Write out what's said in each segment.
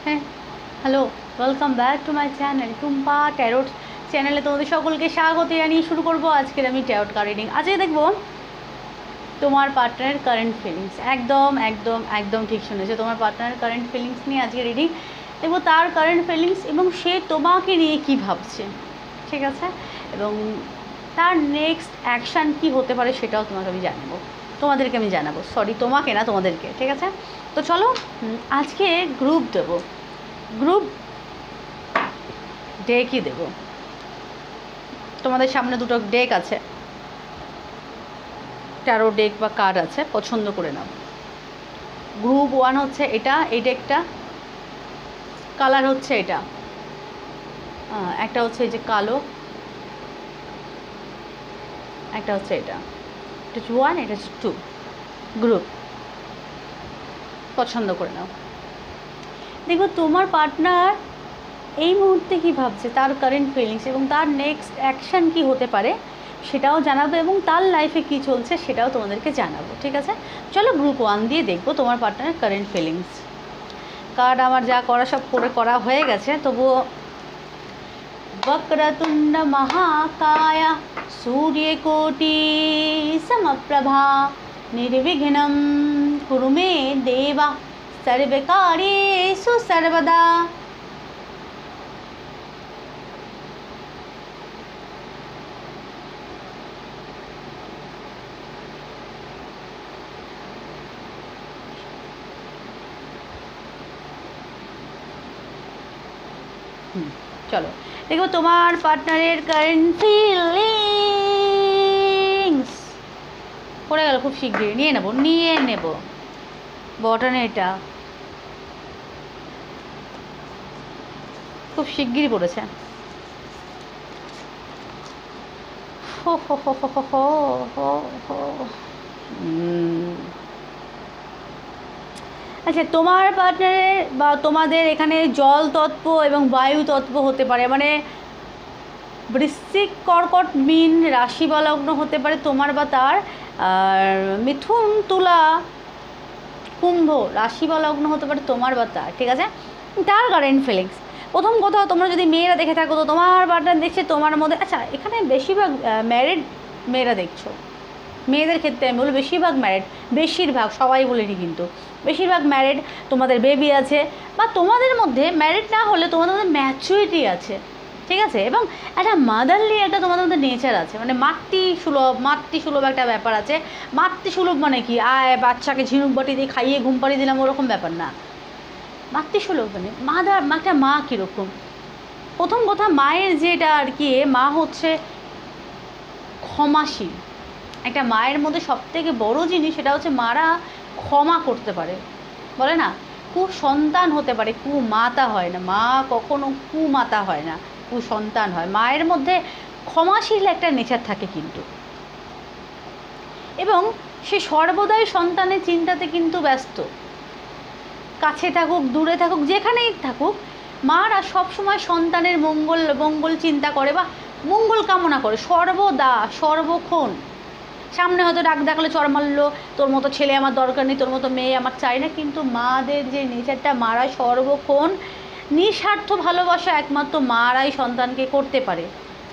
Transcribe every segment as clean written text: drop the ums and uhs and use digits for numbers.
হ্যাঁ, hello, welcome back to my channel Tumpa tarot চ্যানেলে তোমাদের সকলকে স্বাগত জানিয়ে শুরু করব আজকের আমি ট্যারোট কার্ড রিডিং। আজকে দেখব তোমার পার্টনারের কারেন্ট ফিলিংস। একদম একদম একদম ঠিক শুনেছো, তোমার পার্টনারের কারেন্ট ফিলিংস নিয়ে আজকে রিডিং দেখবো, তার কারেন্ট ফিলিংস এবং সে তোমাকে নিয়ে কী ভাবছে, ঠিক আছে, এবং তার নেক্সট অ্যাকশান কী হতে পারে সেটাও তোমাদেরকে আমি জানাবো, তোমাকে না, তোমাদেরকে, ঠিক আছে। তো চলো আজকে গ্রুপ দেবো, গ্রুপ ডেকই দেব। তোমাদের সামনে দুটো ডেক আছে, ট্যারো ডেক বা কার্ড আছে, পছন্দ করে নাও। গ্রুপ 1 হচ্ছে এটা, এই ডেকটা কালার হচ্ছে এটা, একটা হচ্ছে এই যে কালো, একটা হচ্ছে এটা হচ্ছে 1, এটা হচ্ছে 2। গ্রুপ পছন্দ করে নাও। দেখো তোমার পার্টনার এই মুহূর্তে কী ভাবছে, তার কারেন্ট ফিলিংস এবং তার নেক্সট অ্যাকশান কী হতে পারে সেটাও জানাবো, এবং তার লাইফে কী চলছে সেটাও তোমাদেরকে জানাবো, ঠিক আছে। চলো গ্রুপ 1 দিয়ে দেখবো তোমার পার্টনারের কারেন্ট ফিলিংস। কার্ড আমার যা করা সব করা হয়ে গেছে, তবুও বক্রতুণ্ড মহাকায় সূর্যকোটি সমপ্রভা নির্বিঘ্নম কুরু মে দেবা সর্বকার্যেষু সর্বদা। চলো দেখো তোমার পার্টনারের কারেন্ট ফিলিংস। পড়ে গেল খুব শীঘ্রই, নিয়ে নেব বটনে, এটা খুব শিগগিরই পড়েছে। হো হো হো হো হো হো হো। আচ্ছা, তোমার পার্টনারের বা তোমাদের এখানে জল তত্ত্ব এবং বায়ু তত্ত্ব হতে পারে, মানে বৃশ্চিক, কর্কট, মীন রাশি বা লগ্ন হতে পারে তোমার বা তার, আর মিথুন, তুলা, কুম্ভ রাশি বা লগ্ন হতে পারে তোমার বা তার, ঠিক আছে। তার কারেন্ট ফিলিংস, প্রথম কোথাও তোমরা যদি মেয়েরা দেখে থাকো তো তোমার পার্টনার দেখছে তোমার মধ্যে, আচ্ছা এখানে বেশিরভাগ ম্যারিড মেয়েরা দেখছো, মেয়েদের ক্ষেত্রে আমি বলবো বেশিরভাগ ম্যারিড, বেশিরভাগ, সবাই বলিনি কিন্তু, বেশিরভাগ ম্যারিড, তোমাদের বেবি আছে, বা তোমাদের মধ্যে ম্যারিড না হলে তোমাদের মধ্যে ম্যাচুরিটি আছে, ঠিক আছে, এবং একটা মাদারলি একটা তোমাদের মধ্যে নেচার আছে, মানে মাতৃসুলভ একটা ব্যাপার আছে। মাতৃসুলভ মানে কি, বাচ্চাকে ঝিনুক বাটি দিয়ে খাইয়ে ঘুম পাড়িয়ে দিলাম ওরকম ব্যাপার না। মাতৃসুলভ মানে একটা মা কীরকম, প্রথম কথা মায়ের যেটা আর কি, মা হচ্ছে ক্ষমাশীল। একটা মায়ের মধ্যে সবথেকে বড় জিনিস সেটা হচ্ছে মারা ক্ষমা করতে পারে, বলে না কুসন্তান হতে পারে, কুমাতা হয় না, মা কখনো কুমাতা হয় না, কুসন্তান হয়। মায়ের মধ্যে ক্ষমাশীল একটা নেচার থাকে কিন্তু, এবং সে সর্বদাই সন্তানের চিন্তাতে কিন্তু ব্যস্ত, কাছে থাকুক দূরে থাকুক যেখানেই থাকুক, মারা সবসময় সন্তানের মঙ্গল চিন্তা করে বা মঙ্গল কামনা করে সর্বদা সর্বক্ষণ। সামনে হয়তো ডাক ডাকলে চড় মারলো, তোর মতো ছেলে আমার দরকার নেই, তোর মতো মেয়ে আমার চাই না, কিন্তু মাদের যে নেচারটা, মারা সর্বক্ষণ নিঃস্বার্থ ভালোবাসা একমাত্র মারাই সন্তানকে করতে পারে।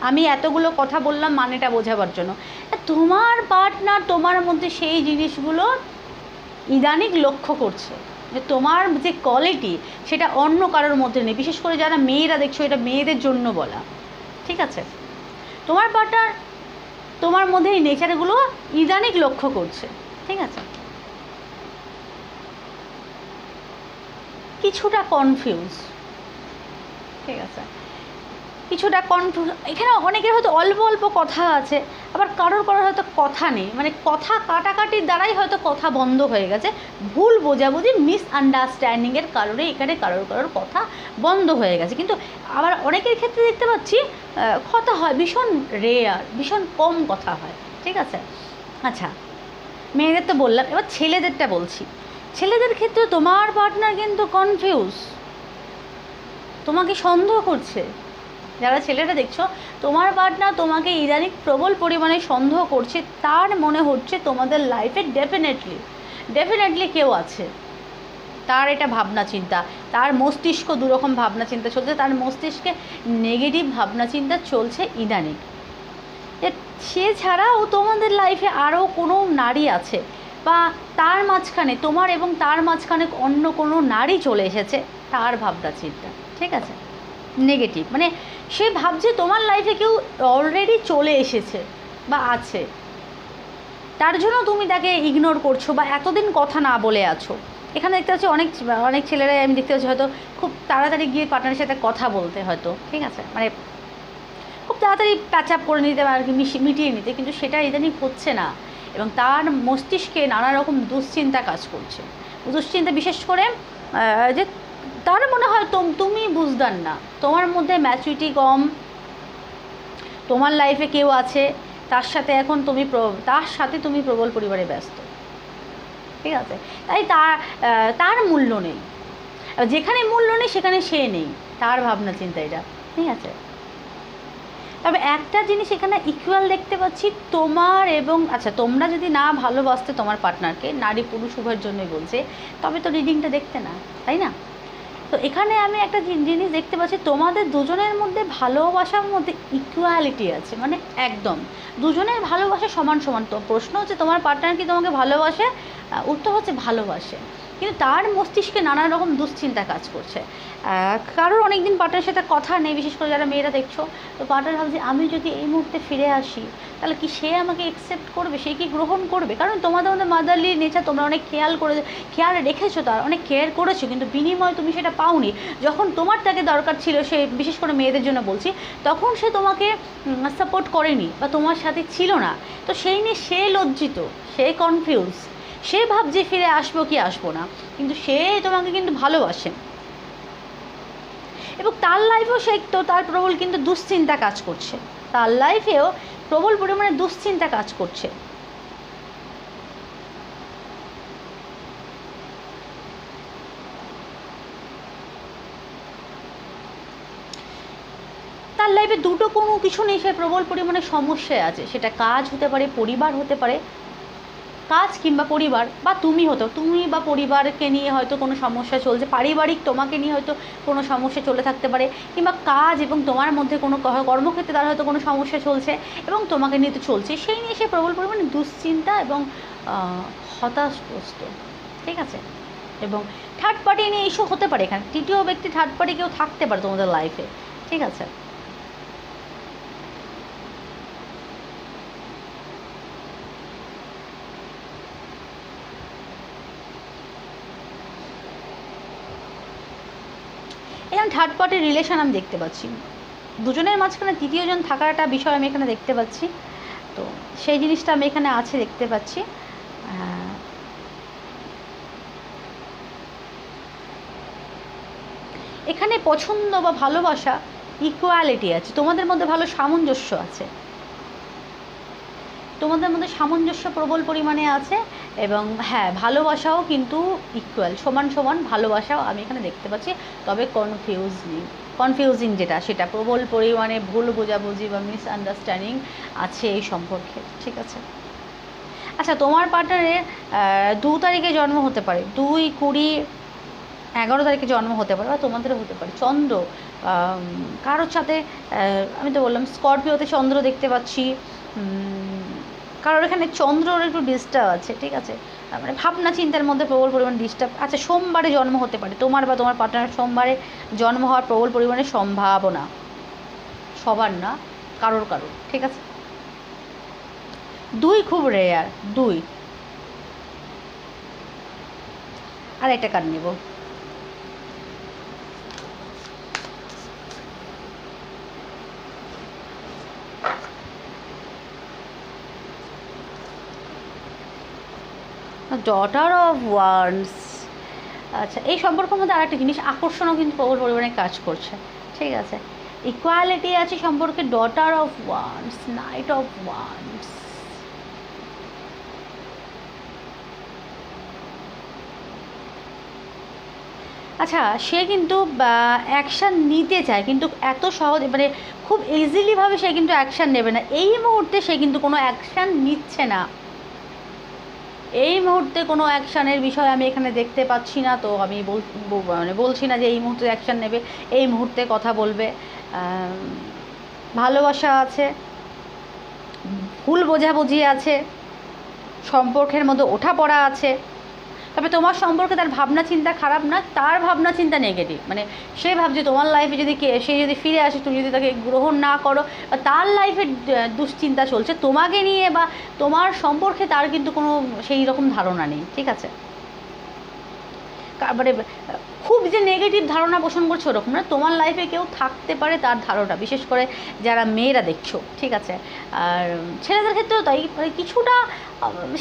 আমি এতগুলো কথা বললাম মানেটা বোঝাবার জন্য। তোমার পার্টনার তোমার মধ্যে সেই জিনিসগুলো ইদানিং লক্ষ্য করছে, যে তোমার যে কোয়ালিটি সেটা অন্য কারোর মধ্যে নেই, বিশেষ করে যারা মেয়েরা দেখছো, এটা মেয়েদের জন্য বলা, ঠিক আছে। তোমার পার্টনার তোমার মধ্যে এই নেচারগুলো ইদানিং লক্ষ্য করছে, ঠিক আছে। কিছুটা কনফিউজ, ঠিক আছে, কিছুটা কনফিউজ। এখানে অনেকের হয়তো অল্প অল্প কথা আছে, আবার কারোর হয়তো কথা নেই, মানে কথা কাটাকাটির দ্বারাই হয়তো কথা বন্ধ হয়ে গেছে, ভুল বোঝাবুঝি মিসআন্ডারস্ট্যান্ডিংয়ের কারণে এখানে কারোর কথা বন্ধ হয়ে গেছে। কিন্তু আবার অনেকের ক্ষেত্রে দেখতে পাচ্ছি কথা হয়, ভীষণ রেয়ার, ভীষণ কম কথা হয়, ঠিক আছে। আচ্ছা, মেয়েদের তো বললাম, এবার ছেলেদেরটা বলছি। ছেলেদের ক্ষেত্রে তোমার পার্টনার কিন্তু কনফিউজ, তোমাকে সন্দেহ করছে। যারা ছেলেরা দেখছো, তোমার পার্টনার তোমাকে ইদানিং প্রবল পরিমাণে সন্দেহ করছে, তার মনে হচ্ছে তোমাদের লাইফে ডেফিনেটলি কেউ আছে, তার এটা ভাবনা চিন্তা, তার মস্তিষ্ক দুরকম ভাবনা চিন্তা চলছে, তার মস্তিষ্কে নেগেটিভ ভাবনা চিন্তা চলছে ইদানিং। সে ছাড়াও তোমাদের লাইফে আরও কোনো নারী আছে, বা তার মাঝখানে তোমার এবং তার মাঝখানে অন্য কোনো নারী চলে এসেছে, তার ভাবনা চিন্তা, ঠিক আছে, নেগেটিভ। মানে সে ভাবছে তোমার লাইফে কেউ অলরেডি চলে এসেছে বা আছে, তার জন্য তুমি তাকে ইগনোর করছো বা এতদিন কথা না বলে আছো। এখানে দেখতে পাচ্ছি অনেক ছেলেরাই আমি দেখতে পাচ্ছি হয়তো খুব তাড়াতাড়ি গিয়ে পার্টনারের সাথে কথা বলতে, হয়তো, ঠিক আছে, মানে খুব তাড়াতাড়ি প্যাচ আপ করে নিতে আর কি, মিটিয়ে নিতে, কিন্তু সেটা ইদানিং হচ্ছে না। এবং তার মস্তিষ্কে নানা রকম দুশ্চিন্তা কাজ করছে। দুশ্চিন্তা বিশেষ করে যে তার মনে হয় তুমি বুঝদার না, তোমার মধ্যে ম্যাচুরিটি কম, তোমার লাইফে কেউ আছে, তার সাথে তুমি প্রবল পরিবারে ব্যস্ত, ঠিক আছে, তাই তার মূল্য নেই। যেখানে মূল্য নেই সেখানে সে নেই, তার ভাবনা চিন্তা এটা, ঠিক আছে। তবে একটা জিনিস এখানে ইকুয়াল দেখতে পাচ্ছি তোমার এবং, আচ্ছা, তোমরা যদি না ভালোবাসতে তোমার পার্টনারকে, নারী পুরুষ উভয়ের জন্যই বলছে, তবে তো রিডিংটা দেখতে না, তাই না? তো এখানে আমি একটা জিনিস দেখতে পাচ্ছি, তোমাদের দুজনের মধ্যে ভালোবাসার মধ্যে ইকুয়ালিটি আছে, মানে একদম দুজনের ভালোবাসা সমান সমান। তো প্রশ্ন হচ্ছে তোমার পার্টনার কি তোমাকে ভালোবাসে? উত্তর হচ্ছে ভালোবাসে, কিন্তু তার মস্তিষ্কে নানা রকম দুশ্চিন্তা কাজ করছে। কারোর অনেক দিন পার্টনারের সাথে কথা নেই, বিশেষ করে যারা মেয়েরা দেখছো, তো পার্টনার ভাবছে আমি যদি এই মুহূর্তে ফিরে আসি তাহলে কি সে আমাকে অ্যাকসেপ্ট করবে, সে কি গ্রহণ করবে? কারণ তোমাদের মধ্যে মাদারলি নেচার, তোমরা অনেক খেয়াল রেখেছো, তার অনেক কেয়ার করেছো, কিন্তু বিনিময়ে তুমি সেটা পাওনি। যখন তোমার তাকে দরকার ছিল, সে বিশেষ করে মেয়েদের জন্য বলছি, তখন সে তোমাকে সাপোর্ট করেনি বা তোমার সাথে ছিল না। তো সেই নিয়ে সে লজ্জিত, সে কনফিউজ, সে ভাবছে ফিরে আসবো কি আসবো না, কিন্তু সে তোমাকে কিন্তু ভালোবাসে। এবং তার লাইফেও তার প্রবল কিন্তু দুশ্চিন্তা কাজ করছে, তার লাইফেও প্রবল পরিমাণে দুশ্চিন্তা কাজ করছে। তার লাইফে দুটো কোনো কিছু নেই, সে প্রবল পরিমাণে সমস্যায় আছে। সেটা কাজ হতে পারে, পরিবার হতে পারে, কাজ কিংবা পরিবার, বা তুমি বা পরিবারকে নিয়ে হয়তো কোনো সমস্যা চলছে, পারিবারিক তোমাকে নিয়ে হয়তো কোনো সমস্যা চলে থাকতে পারে, কিংবা কাজ এবং তোমার মধ্যে কোনো কর্মক্ষেত্রে তার হয়তো কোনো সমস্যা চলছে এবং তোমাকে নিয়ে তো চলছে, সেই নিয়ে সে প্রবল পরিমাণে দুশ্চিন্তা এবং হতাশগ্রস্ত, ঠিক আছে। এবং থার্ড পার্টি নিয়ে ইস্যু হতে পারে, এখানে তৃতীয় ব্যক্তি থার্ড পার্টি কেউ থাকতে পারে তোমাদের লাইফে, ঠিক আছে। এখানে থার্ড পার্টির রিলেশন আমি দেখতে পাচ্ছি, দুজনের মাঝখানে তৃতীয়জন থাকার একটা বিষয় আমি এখানে দেখতে পাচ্ছি। তো সেই জিনিসটা আমি এখানে আছে দেখতে পাচ্ছি। এখানে পছন্দ বা ভালোবাসা ইকুয়ালিটি আছে, তোমাদের মধ্যে ভালো সামঞ্জস্য আছে, তোমাদের মধ্যে সামঞ্জস্য প্রবল পরিমাণে আছে। এবং হ্যাঁ, ভালোবাসাও কিন্তু ইকুয়াল, সমান সমান ভালোবাসাও আমি এখানে দেখতে পাচ্ছি। তবে কনফিউজিং যেটা, সেটা প্রবল পরিমাণে ভুল বোঝাবুঝি বা মিসআন্ডারস্ট্যান্ডিং আছে এই সম্পর্কে, ঠিক আছে। আচ্ছা, তোমার পার্টনারের 2 তারিখে জন্ম হতে পারে, 2-20-11 তারিখে জন্ম হতে পারে, বা তোমাদেরও হতে পারে। চন্দ্র কারোর সাথে, আমি তো বললাম স্করপিওতে চন্দ্র দেখতে পাচ্ছি, কারোর এখানে চন্দ্রর একটু ডিস্টার্ব আছে, ঠিক আছে, মানে ভাবনা চিন্তার মধ্যে প্রবল পরিমাণে ডিস্টার্ব। আচ্ছা, সোমবারে জন্ম হতে পারে তোমার বা তোমার পার্টনারের, সোমবারে জন্ম হওয়ার প্রবল পরিমাণে সম্ভাবনা, সবার না, কারোর, ঠিক আছে। 2 খুব রেয়ার, 2। আর একটা কার্ড নেব। Daughter of wands. আচ্ছা, এই সম্পর্কের মধ্যে আরেকটা জিনিস, আকর্ষণও কিন্তু প্রবল পরিমাণে কাজ করছে, ঠিক আছে। ইকুয়ালিটি আছে সম্পর্কে, daughter of wands, night of wands. আচ্ছা, সে কিন্তু অ্যাকশান নিতে চায়, কিন্তু এত সহজে, মানে খুব ইজিলিভাবে সে কিন্তু অ্যাকশান নেবে না। এই মুহূর্তে সে কিন্তু কোনো অ্যাকশান নিচ্ছে না, এই মুহূর্তে কোনো অ্যাকশানের বিষয় আমি এখানে দেখতে পাচ্ছি না, তো আমি বলছি না যে এই মুহূর্তে অ্যাকশান নেবে, এই মুহূর্তে কথা বলবে। ভালোবাসা আছে, ভুল বোঝাবুঝি আছে, সম্পর্কের মধ্যে ওঠাপড়া আছে। তবে তোমার সম্পর্কে তার ভাবনা চিন্তা খারাপ না, তার ভাবনা চিন্তা নেগেটিভ। মানে সে ভাবছে তোমার লাইফে যদি সে যদি ফিরে আসে, তুমি যদি তাকে গ্রহণ না করো, তার লাইফে দুশ্চিন্তা চলছে তোমাকে নিয়ে, বা তোমার সম্পর্কে তার কিন্তু কোনো সেই রকম ধারণা নেই, ঠিক আছে? মানে খুব যে নেগেটিভ ধারণা পোষণ করছে ওরকম না, তোমার লাইফে কেউ থাকতে পারে তার ধারণা, বিশেষ করে যারা মেয়েরা দেখছো, ঠিক আছে? আর ছেলেদের ক্ষেত্রেও তাই, মানে কিছুটা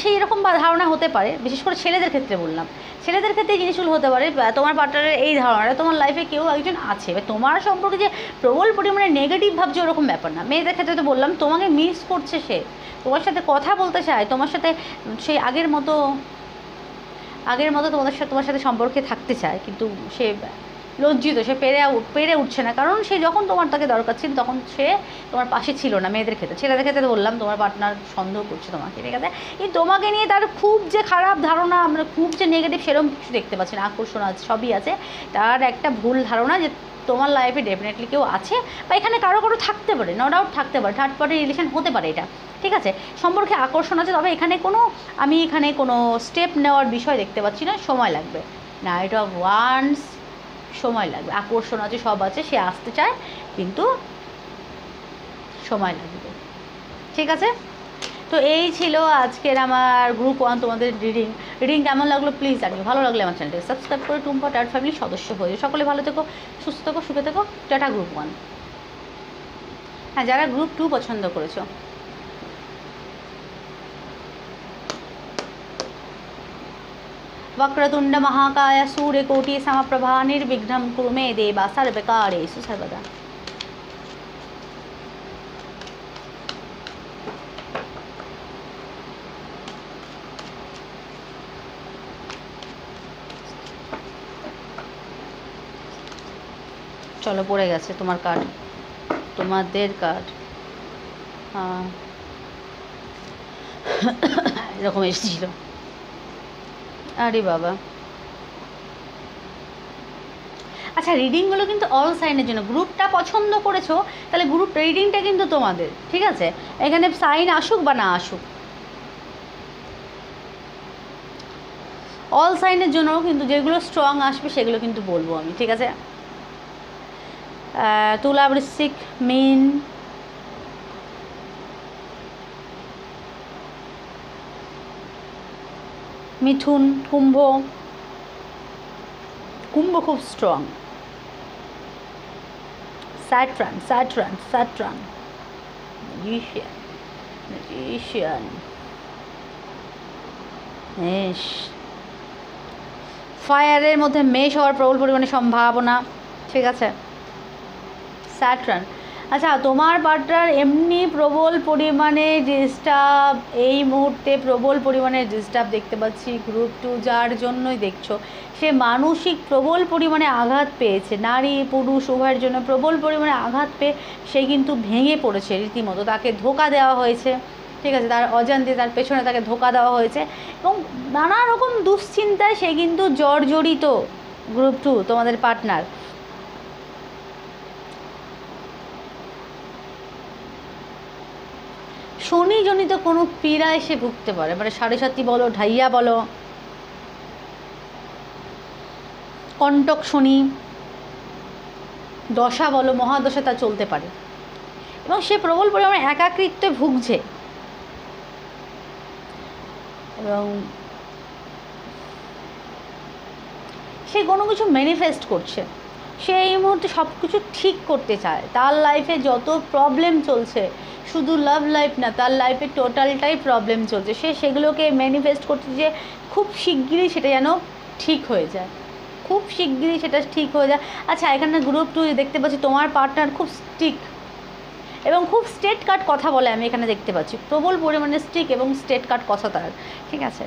সেই রকম ধারণা হতে পারে, বিশেষ করে ছেলেদের ক্ষেত্রে বললাম। ছেলেদের ক্ষেত্রে এই জিনিসগুলো হতে পারে, তোমার পার্টনারের এই ধারণাটা তোমার লাইফে কেউ একজন আছে, এবার তোমার সম্পর্কে যে প্রবল পরিমাণে নেগেটিভ ভাবছে ওরকম ব্যাপার না। মেয়েদের ক্ষেত্রে তো বললাম তোমাকে মিস করছে, সে তোমার সাথে কথা বলতে চায়, তোমার সাথে সেই আগের মতো তোমার সাথে সম্পর্কে থাকতে চায়, কিন্তু সে লজ্জিত, সে পেরে উঠছে না, কারণ সে যখন তাকে দরকার ছিল তখন সে তোমার পাশে ছিল না। মেয়েদের ক্ষেত্রে, ছেলেদের ক্ষেত্রে বললাম তোমার পার্টনার সন্দেহ করছে তোমাকে, ঠিক আছে? কিন্তু তোমাকে নিয়ে তার খুব যে খারাপ ধারণা, আমরা খুব যে নেগেটিভ সেরকম কিছু দেখতে পাচ্ছি না। আকর্ষণ আছে, সবই আছে, তার একটা ভুল ধারণা যে তোমার লাইফে ডেফিনেটলি কেউ আছে, বা এখানে কারো থাকতে পারে, নো ডাউট থাকতে পারে, থার্ড পার্টি রিলেশন হতে পারে, এটা ঠিক আছে? সম্পর্কে আকর্ষণ আছে, তবে আমি এখানে কোনো স্টেপ নেওয়ার বিষয় দেখতে পাচ্ছি না, সময় লাগবে। নাইট অফ ওয়ান্স, সময় লাগবে। আকর্ষণ আছে, সব আছে, সে আসতে চায়, কিন্তু সময় লাগবে, ঠিক আছে? তো এই ছিল আজকের আমার গ্রুপ 1 তোমাদের রিডিং কেমন লাগলো প্লিজ জানিও। ভালো লাগলে আমার চ্যানেলটাকে সাবস্ক্রাইব করে টুম্পা টার্ট ফ্যামিলির সদস্য হয়ে যাও। সকলে ভালো থেকো, সুস্থ থেকো, সুখে থেকো। Tata group 1। হ্যাঁ, যারা গ্রুপ 2 পছন্দ করেছো, वक्रतुंड महाकाय सूर्यकोटि समप्रभा निर्विघ्नं कुरु मे देवा सर्वकार्येषु सर्वदा। চলো, পড়ে গেছে তোমার কার্ড, তোমাদের কার্ড। এরকম এসেছিল, আরে বাবা। আচ্ছা, রিডিংগুলো কিন্তু অল সাইনের জন্য। গ্রুপটা পছন্দ করেছো, তাহলে গ্রুপ রিডিংটা কিন্তু তোমাদের, ঠিক আছে? এখানে সাইন আসুক বা না আসুক, অল সাইনের জন্য কিন্তু যেগুলো স্ট্রং আসবে সেগুলো কিন্তু বলবো আমি, ঠিক আছে? তুলা, বৃশ্চিক, মীন, মিথুন, কুম্ভ খুব স্ট্রং। স্যাট্রান, ম্যাজিশিয়ান, মেষ। ফায়ারের মধ্যে মেষ হওয়ার প্রবল পরিমাণে সম্ভাবনা, ঠিক আছে? স্যাট্রান। আচ্ছা, তোমার পার্টনার এমনি প্রবল পরিমাণে ডিস্টার্ব, এই মুহূর্তে প্রবল পরিমাণে ডিস্টার্ব দেখতে পাচ্ছি। গ্রুপ 2 যার জন্যই দেখছো, সে মানসিক প্রবল পরিমাণে আঘাত পেয়েছে, নারী পুরুষ উভয়ের জন্য প্রবল পরিমাণে আঘাত পেয়ে সে কিন্তু ভেঙে পড়েছে রীতিমতো। তাকে ধোঁকা দেওয়া হয়েছে, ঠিক আছে? তার অজান্তে তার পেছনে তাকে ধোঁকা দেওয়া হয়েছে, এবং নানা রকম দুশ্চিন্তায় সে কিন্তু জর্জরিত। গ্রুপ 2 তোমাদের পার্টনার শনিজনিত কোনো পীড়ায় সে ভুগতে পারে, মানে 7.5 বলো, ঢাইয়া বলো, কণ্টক শনি দশা বলো, মহাদশা তা চলতে পারে, এবং সে প্রবল পরিমাণে একাকিত্বে ভুগছে, এবং সে কোনো কিছু ম্যানিফেস্ট করছে। সে এই মুহূর্তে সব কিছু ঠিক করতে চায়। তার লাইফে যত প্রবলেম চলছে, শুধু লাভ লাইফ না, তার লাইফে টোটালটাই প্রবলেম চলছে, সে সেগুলোকে ম্যানিফেস্ট করছে যে খুব শিগগিরই সেটা যেন ঠিক হয়ে যায়, খুব শিগগিরই সেটা ঠিক হয়ে যায়। আচ্ছা, এখানে গ্রুপ 2 দেখতে পাচ্ছি তোমার পার্টনার খুব স্ট্রিক্ট এবং খুব স্ট্রেট কাট কথা বলে, আমি এখানে দেখতে পাচ্ছি প্রবল পরিমাণে স্ট্রিক্ট এবং স্ট্রেট কাট কথা তার, ঠিক আছে?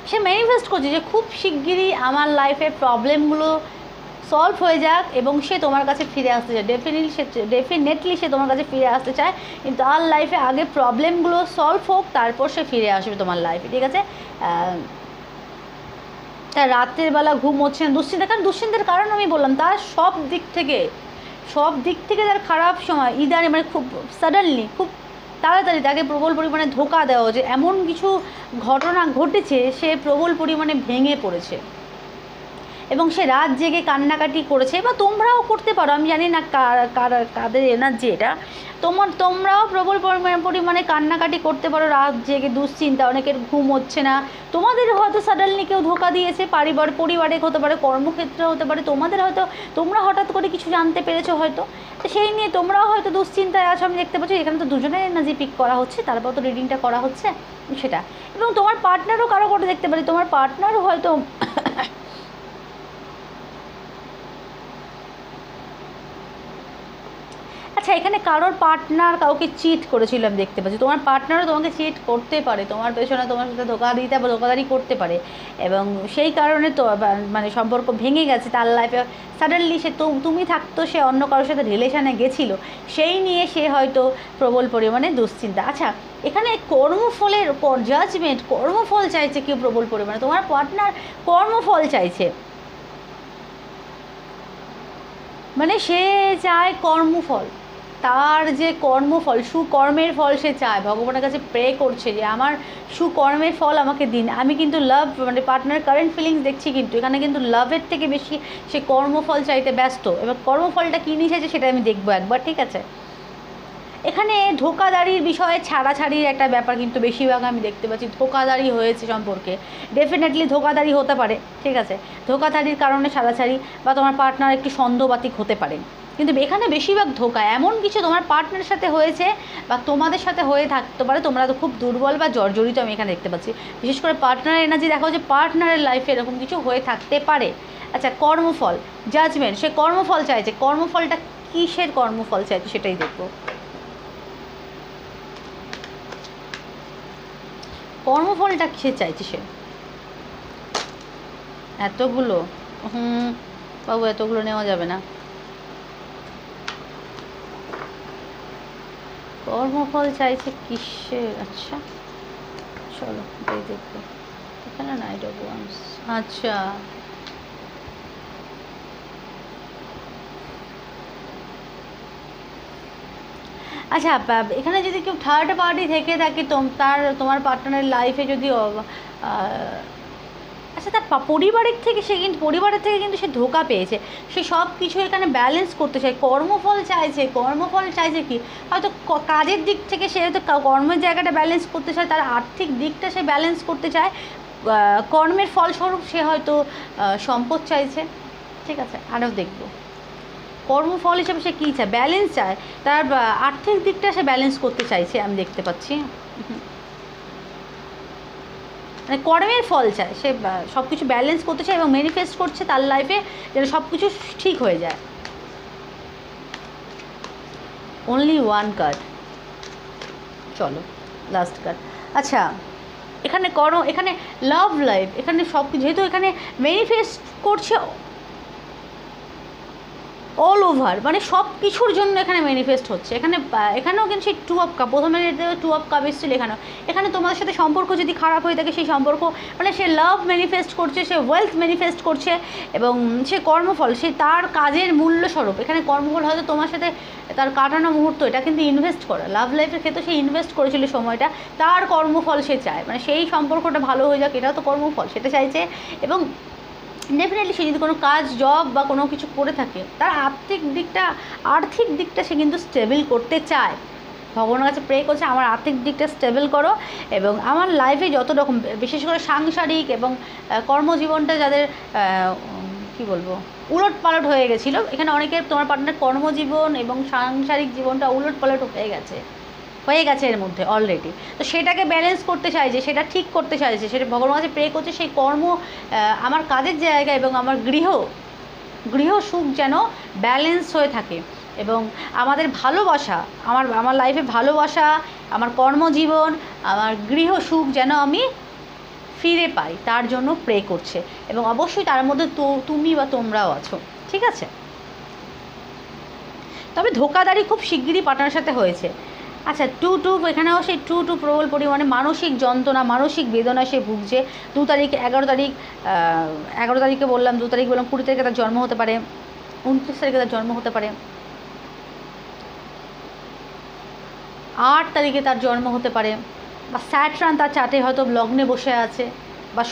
সে ম্যানিফেস্ট করছে যে খুব শিগগিরই আমার লাইফের প্রবলেমগুলো সলভ হয়ে যাক এবং সে তোমার কাছে ফিরে আসতে চায়, ডেফিনেটলি সে তোমার কাছে ফিরে আসতে চায়, কিন্তু তার লাইফে আগে প্রবলেমগুলো সলভ হোক, তারপর সে ফিরে আসবে তোমার লাইফে, ঠিক আছে। তার রাতের বেলা ঘুম হচ্ছে না, দুশ্চিন্তা, কারণ দুশ্চিন্তার কারণ আমি বললাম তার সব দিক থেকে তার খারাপ সময় ইদানিং মানে খুব সাডেনলি, খুব তাড়াতাড়ি তাকে প্রবল পরিমাণে ধোঁকা দেওয়া হচ্ছে, এমন কিছু ঘটনা ঘটেছে, সে প্রবল পরিমাণে ভেঙে পড়েছে এবং সে রাত জেগে কান্নাকাটি করেছে, বা তোমরাও করতে পারো, আমি জানি না কাদের এনার্জি এটা, তোমরাও প্রবল পরিমাণে কান্নাকাটি করতে পারো রাত জেগে, দুশ্চিন্তা, অনেকের ঘুম হচ্ছে না, তোমাদের হয়তো সাডেনলি কেউ ধোঁকা দিয়েছে, পরিবারে হতে পারে, কর্মক্ষেত্রে হতে পারে, তোমরা হঠাৎ করে কিছু জানতে পেরেছো হয়তো, তো সেই নিয়ে তোমরাও হয়তো দুশ্চিন্তায় আছো। আমি দেখতে পাচ্ছি এখানে তো দুজনের এনার্জি পিক করা হচ্ছে, তারপর তো রিডিংটা করা হচ্ছে সেটা, এবং তোমার পার্টনারও কারো করে দেখতে পারি, তোমার পার্টনারও হয়তো আচ্ছা, এখানে কারোর পার্টনার কাউকে চিট করেছিল আমি দেখতে পাচ্ছি, তোমার পার্টনারও তোমাকে চিট করতে পারে, তোমার পেছনে তোমার সাথে ধোকাদারি করতে পারে, এবং সেই কারণে তো মানে সম্পর্ক ভেঙে গেছে তার লাইফে, সাডেনলি সে তুমি থাকতো, সে অন্য কারোর সাথে রিলেশানে গেছিলো, সেই নিয়ে সে হয়তো প্রবল পরিমাণে দুশ্চিন্তা। আচ্ছা, এখানে কর্মফলের জাজমেন্ট, কর্মফল চাইছে কেউ প্রবল পরিমাণে, তোমার পার্টনার কর্মফল চাইছে, মানে সে চায় কর্মফল, তার যে কর্মফল, সুকর্মের ফল সে চায়, ভগবানের কাছে প্রে করছে যে আমার সুকর্মের ফল আমাকে দিন। আমি কিন্তু লাভ মানে পার্টনার কারেন্ট ফিলিংস দেখছি, কিন্তু এখানে কিন্তু লাভের থেকে বেশি সে কর্মফল চাইতে ব্যস্ত, এবার কর্মফলটা কী নিয়ে চাইছে সেটা আমি দেখবো একবার, ঠিক আছে। এখানে ধোকাদারির বিষয়ে ছাড়াছাড়ির একটা ব্যাপার কিন্তু বেশিরভাগ আমি দেখতে পাচ্ছি, ধোকাদারি হয়েছে সম্পর্কে, ডেফিনেটলি ধোকাদারি হতে পারে, ঠিক আছে, ধোকাদারির কারণে ছাড়াছাড়ি, বা তোমার পার্টনার একটু সন্দেহবাতিক হতে পারে, কিন্তু এখানে বেশিরভাগ ধোকা এমন কিছু তোমার পার্টনারের সাথে হয়েছে বা তোমাদের সাথে হয়ে থাকতে পারে, তোমরা তো খুব দুর্বল বা জর্জরিত আমি এখানে দেখতে পাচ্ছি, বিশেষ করে পার্টনারের এনার্জি দেখা হচ্ছে, পার্টনারের লাইফে এরকম কিছু হয়ে থাকতে পারে। আচ্ছা, কর্মফল, জাজমেন্ট, সে কর্মফল চাইছে, কর্মফলটা কিসের কর্মফল চাইছে সেটাই দেখবো। কর্মফলটা কিসে চাইছে সে, এতগুলো, বাবু এতগুলো নেওয়া যাবে না, কর্মফল চাইছে কিসের, আচ্ছা চলো দেখবো, এখানে নাইট অফ ওয়ান্স, আচ্ছা আচ্ছা, এখানে যদি কেউ থার্ড পার্টি থেকে থাকে তোমার পার্টনারের লাইফে যদি আচ্ছা, তার পরিবারের থেকে কিন্তু সে ধোকা পেয়েছে, সে সব কিছু এখানে ব্যালেন্স করতে চায়, কর্মফল চাইছে কি হয়তো কাজের দিক থেকে সে হয়তো কর্মের জায়গাটা ব্যালেন্স করতে চায়, তার আর্থিক দিকটা সে ব্যালেন্স করতে চায়, কর্মের ফলস্বরূপ সে হয়তো সম্পদ চাইছে, ঠিক আছে। আরও দেখবো কর্মফল হিসেবে সে কী চায়, ব্যালেন্স চায়, তার আর্থিক দিকটা সে ব্যালেন্স করতে চাইছে আমি দেখতে পাচ্ছি, মানে কর্মের ফল চায়, সে সব কিছু ব্যালেন্স করতে চায় এবং ম্যানিফেস্ট করছে তার লাইফে যেন সব কিছু ঠিক হয়ে যায়। অনলি ওয়ান কার্ড, চলো লাস্ট কার্ড। আচ্ছা, এখানে এখানে লাভ লাইফ, এখানে সব কিছু যেহেতু এখানে ম্যানিফেস্ট করছে অল ওভার, মানে সব কিছুর জন্য এখানে ম্যানিফেস্ট হচ্ছে, এখানেও কিন্তু সেই 2 অফ কাপ, প্রথমে 2 অফ কাপ এসেছিল, এখানে তোমাদের সাথে সম্পর্ক যদি খারাপ হয়ে থাকে, সেই সম্পর্ক মানে সে লাভ ম্যানিফেস্ট করছে, সে ওয়েলথ ম্যানিফেস্ট করছে, এবং সে কর্মফল, সে তার কাজের মূল্যস্বরূপ, এখানে কর্মফল হয়তো তোমার সাথে তার কাটানো মুহূর্ত, এটা কিন্তু ইনভেস্ট করা, লাভ লাইফের ক্ষেত্রে সে ইনভেস্ট করেছিল সময়টা, তার কর্মফল সে চায়, মানে সেই সম্পর্কটা ভালো হয়ে যাক, এটাও তো কর্মফল, সেটা চাইছে, এবং ডেফিনেটলি সে যদি কোনো কাজ, জব বা কোনো কিছু করে থাকে, তার আর্থিক দিকটা সে কিন্তু স্টেবল করতে চায়, ভগবানের কাছে প্রে করছে আমার আর্থিক দিকটা স্টেবল করো, এবং আমার লাইফে যত রকম বিশেষ করে সাংসারিক এবং কর্মজীবনটা যাদের কি বলবো উলটপালট হয়ে গেছিলো, এখানে অনেকের তোমার পার্টনার কর্মজীবন এবং সাংসারিক জীবনটা উলটপালট হয়ে গেছে এর মধ্যে অলরেডি, তো সেটাকে ব্যালেন্স করতে চাইছে, সেটা ঠিক করতে চাইছে, সেটা ভগবানের কাছে প্রে করছে, সেই আমার কাজের জায়গা এবং আমার গৃহ সুখ যেন ব্যালেন্স হয়ে থাকে, এবং আমাদের ভালোবাসা, আমার লাইফে ভালোবাসা, আমার কর্মজীবন, আমার গৃহ সুখ যেন আমি ফিরে পাই, তার জন্য প্রে করছে, এবং অবশ্যই তার মধ্যে তুমি বা তোমরাও আছো, ঠিক আছে? তবে ধোকাদারি খুব শিগগিরই পার্টনারের সাথে হয়েছে। আচ্ছা, এখানেও সেই প্রবল পরিমাণে মানসিক যন্ত্রণা, মানসিক বেদনা সে ভুগছে। 2 তারিখ, 11 তারিখ, 11 তারিখে বললাম, 2 তারিখ বললাম, 20 তারিখে তার জন্ম হতে পারে, 29 তারিখে তার জন্ম হতে পারে, 8 তারিখে তার জন্ম হতে পারে, বা স্যাটার্ন তার চার্টে হয়তো লগ্নে বসে আছে বা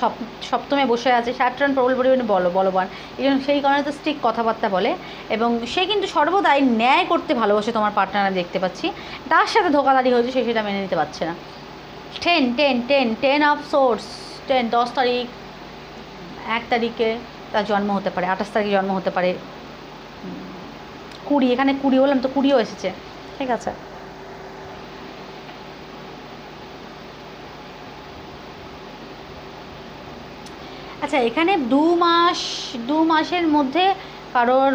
সপ্তমে বসে আছে। স্যাটার্ন প্রবল পরিমাণে বলবান, এই জন্য সেই কারণে তো স্ট্রিক্ট কথাবার্তা বলে, এবং সে কিন্তু সর্বদাই ন্যায় করতে ভালোবাসে। তোমার পার্টনার আমি দেখতে পাচ্ছি, তার সাথে ধোকাধারি হয়েছে, সে সেটা মেনে নিতে পারছে না। 10 অফ সোর্স, 10 তারিখ, 1 তারিখে তার জন্ম হতে পারে, 28 তারিখে জন্ম হতে পারে, 20, এখানে 20 বললাম তো, 20ও এসেছে, ঠিক আছে? আচ্ছা, এখানে 2 মাসের মধ্যে কারোর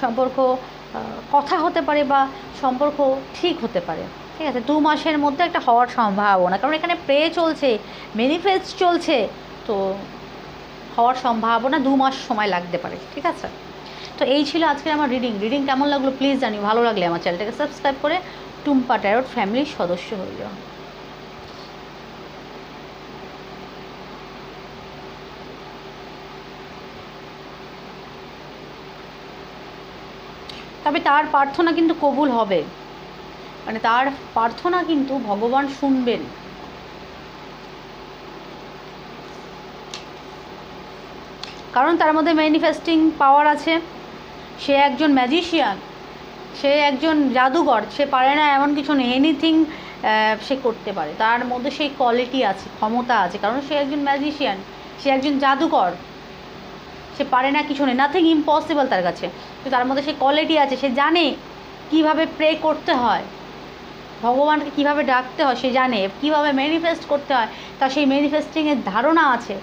সম্পর্ক কথা হতে পারে বা সম্পর্ক ঠিক হতে পারে, ঠিক আছে? 2 মাসের মধ্যে একটা হওয়ার সম্ভাবনা, কারণ এখানে প্রে চলছে, ম্যানিফেস্ট চলছে, তো হওয়ার সম্ভাবনা 2 মাস সময় লাগতে পারে, ঠিক আছে? তো এই ছিল আজকের আমার রিডিং কেমন লাগলো প্লিজ জানিও। ভালো লাগলে আমার চ্যানেলটাকে সাবস্ক্রাইব করে টুম্পা ট্যারোট ফ্যামিলির সদস্য হয়ে যাও। তবে তার প্রার্থনা কিন্তু কবুল হবে, মানে তার প্রার্থনা কিন্তু ভগবান শুনবেন। কারণ তার মধ্যে ম্যানিফেস্টিং পাওয়ার আছে, সে একজন ম্যাজিশিয়ান, সে একজন জাদুঘর, সে পারে না এমন কিছু নেই, এনিথিং সে করতে পারে, তার মধ্যে সেই কোয়ালিটি আছে, ক্ষমতা আছে, কারণ সে একজন ম্যাজিশিয়ান, সে একজন জাদুকর, সে পারে না কিছু নেই, নাথিং ইম্পসিবল তার কাছে। তো তার মধ্যে সেই কোয়ালিটি আছে, সে জানে কিভাবে প্রে করতে হয়, ভগবানকে কিভাবে ডাকতে হয়, সে জানে কিভাবে ম্যানিফেস্ট করতে হয়, তার সেই ম্যানিফেস্টিংয়ের ধারণা আছে,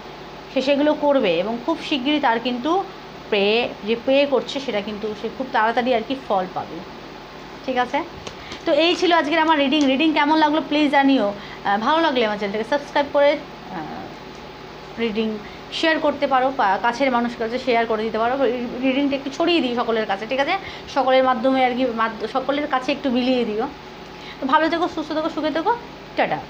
সে সেগুলো করবে, এবং খুব শিগগিরই তার কিন্তু প্রে করছে সেটা কিন্তু সে খুব তাড়াতাড়ি আর কি ফল পাবে, ঠিক আছে? তো এই ছিল আজকের আমার রিডিং কেমন লাগলো প্লিজ জানিও। ভালো লাগলে আমার চ্যানেলটাকে সাবস্ক্রাইব করে রিডিং শেয়ার করতে পারো, কাছের মানুষের কাছে শেয়ার করে দিতে পারো, রিডিংটা একটু ছড়িয়ে দিই সকলের কাছে, ঠিক আছে? সকলের মাধ্যমে আর কি, সকলের কাছে একটু বিলিয়ে দিও। তো ভালো থেকো, সুস্থ থেকো, সুখে থেকো, টাটা।